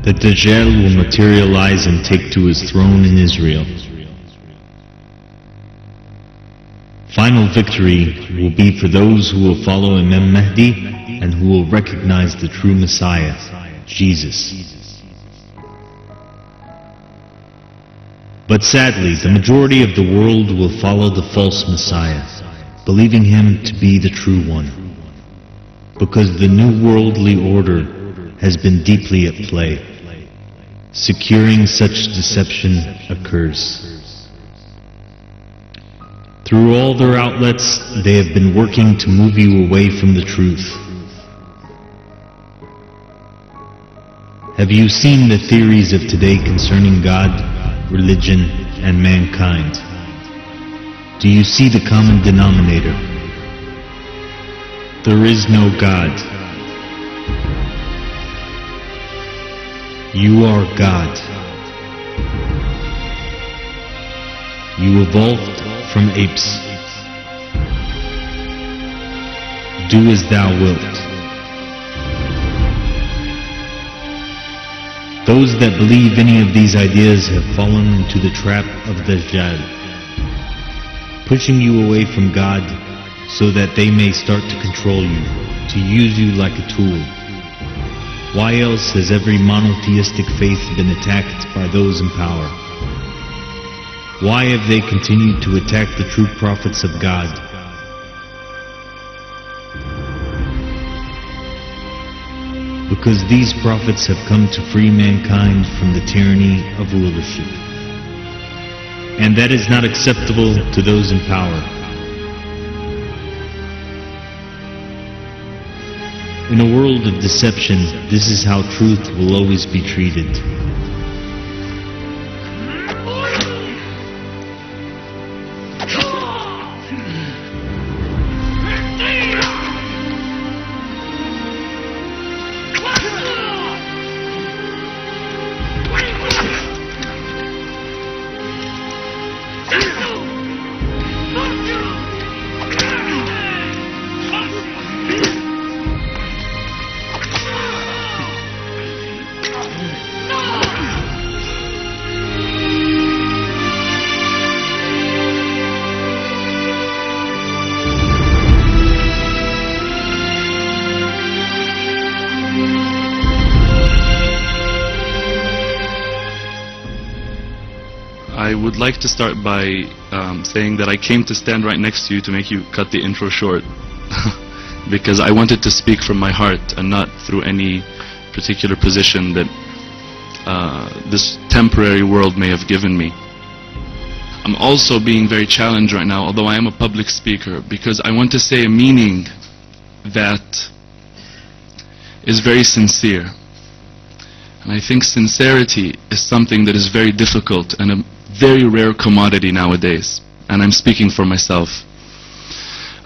that Dajjal will materialize and take to his throne in Israel. Final victory will be for those who will follow Imam Mahdi and who will recognize the true Messiah, Jesus. But sadly, the majority of the world will follow the false Messiah, believing him to be the true one, because the new worldly order has been deeply at play. Securing such deception occurs. Through all their outlets, they have been working to move you away from the truth. Have you seen the theories of today concerning God, religion, and mankind? Do you see the common denominator? There is no God. You are God. You evolved from apes. Do as thou wilt. Those that believe any of these ideas have fallen into the trap of Dajjal, pushing you away from God so that they may start to control you, to use you like a tool. Why else has every monotheistic faith been attacked by those in power? Why have they continued to attack the true prophets of God? Because these prophets have come to free mankind from the tyranny of rulership. And that is not acceptable to those in power. In a world of deception, this is how truth will always be treated. I would like to start by saying that I came to stand right next to you to make you cut the intro short because I wanted to speak from my heart and not through any particular position that this temporary world may have given me. I'm also being very challenged right now, although I am a public speaker, because I want to say a meaning that is very sincere. And I think sincerity is something that is very difficult and a very rare commodity nowadays. And I'm speaking for myself.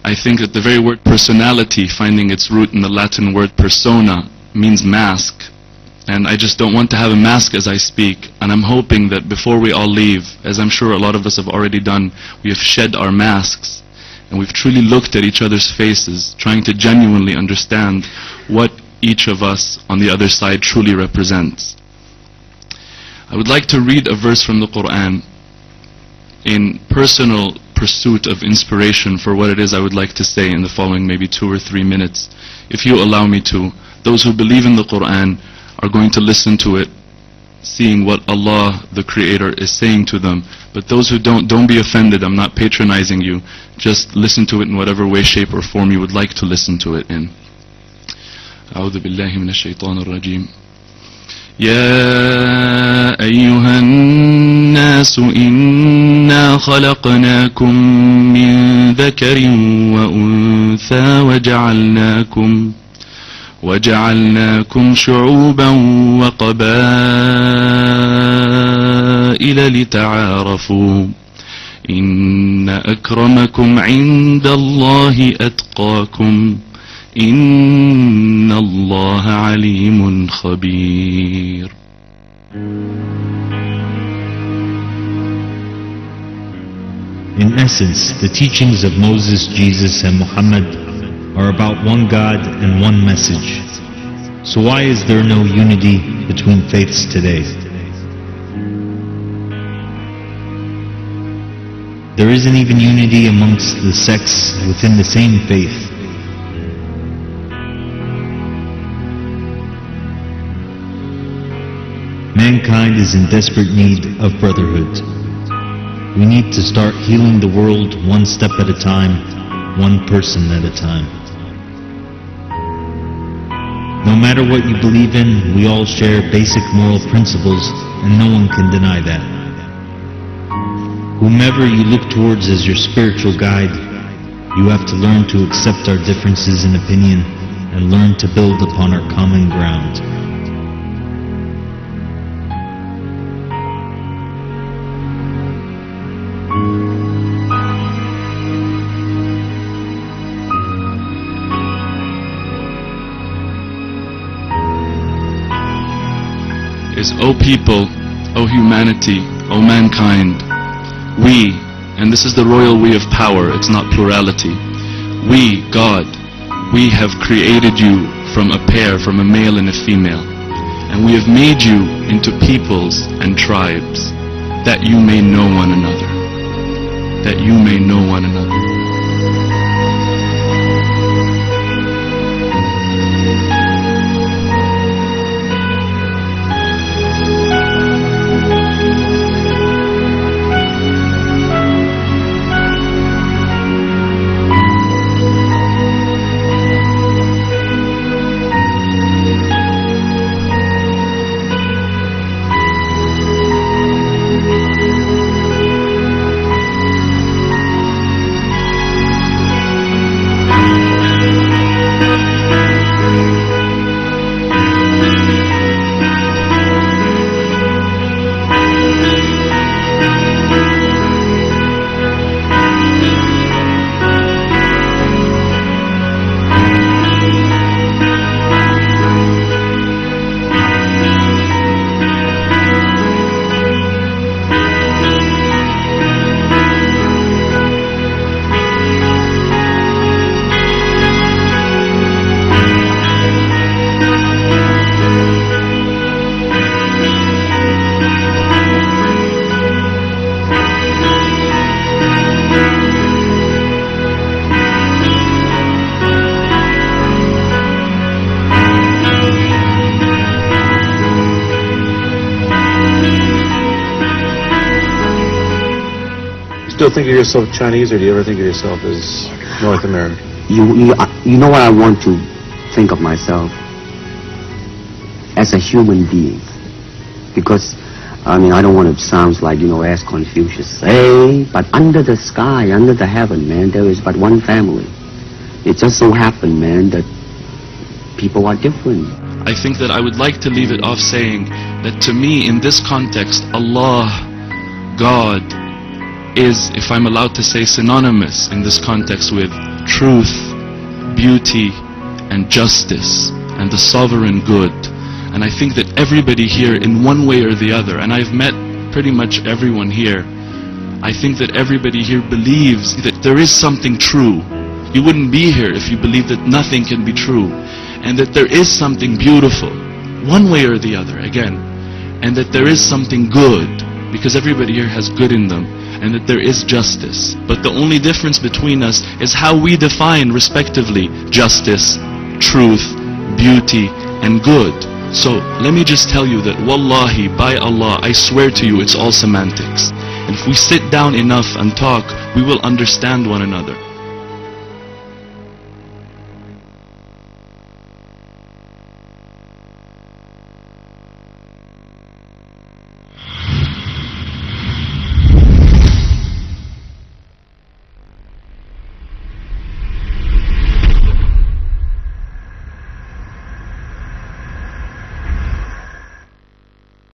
I think that the very word personality, finding its root in the Latin word persona, means mask. And I just don't want to have a mask as I speak. And I'm hoping that before we all leave, as I'm sure a lot of us have already done, we have shed our masks. And we've truly looked at each other's faces, trying to genuinely understand what each of us on the other side truly represents. I would like to read a verse from the Quran in personal pursuit of inspiration for what it is I would like to say in the following maybe 2 or 3 minutes. If you allow me to, those who believe in the Quran are going to listen to it, seeing what Allah, the Creator, is saying to them. But those who don't be offended, I'm not patronizing you. Just listen to it in whatever way, shape or form you would like to listen to it in. أعوذ بالله من الشيطان الرجيم. يا أيها الناس إنا خلقناكم من ذكر وأنثى وجعلناكم شعوبا وقبائل لتعارفوا إن أكرمكم عند الله أتقاكم إن الله عليم خبير. In essence, the teachings of Moses, Jesus, and Muhammad are about one God and one message. So why is there no unity between faiths today? There isn't even unity amongst the sects within the same faith. Mankind is in desperate need of brotherhood. We need to start healing the world one step at a time, one person at a time. No matter what you believe in, we all share basic moral principles, and no one can deny that. Whomever you look towards as your spiritual guide, you have to learn to accept our differences in opinion and learn to build upon our common ground. Is, O people, O humanity, O mankind, we, and this is the royal we of power, it's not plurality, we, God, we have created you from a pair, from a male and a female, and we have made you into peoples and tribes, that you may know one another, that you may know one another. Still think of yourself Chinese, or do you ever think of yourself as North American? You know what I want to think of myself? As a human being. Because, I mean, I don't want to sound like, as Confucius say, but under the sky, under the heaven, man, there is but one family. It just so happened, man, that people are different. I think that I would like to leave it off saying that to me, in this context, Allah, God, is, if I'm allowed to say, synonymous in this context with truth, beauty, and justice, and the sovereign good. And I think that everybody here, in one way or the other, and I've met pretty much everyone here, I think that everybody here believes that there is something true. You wouldn't be here if you believed that nothing can be true, and that there is something beautiful, one way or the other, again, and that there is something good, because everybody here has good in them, and that there is justice. But the only difference between us is how we define, respectively, justice, truth, beauty, and good. So let me just tell you that, wallahi, by Allah, I swear to you, it's all semantics. And if we sit down enough and talk, we will understand one another.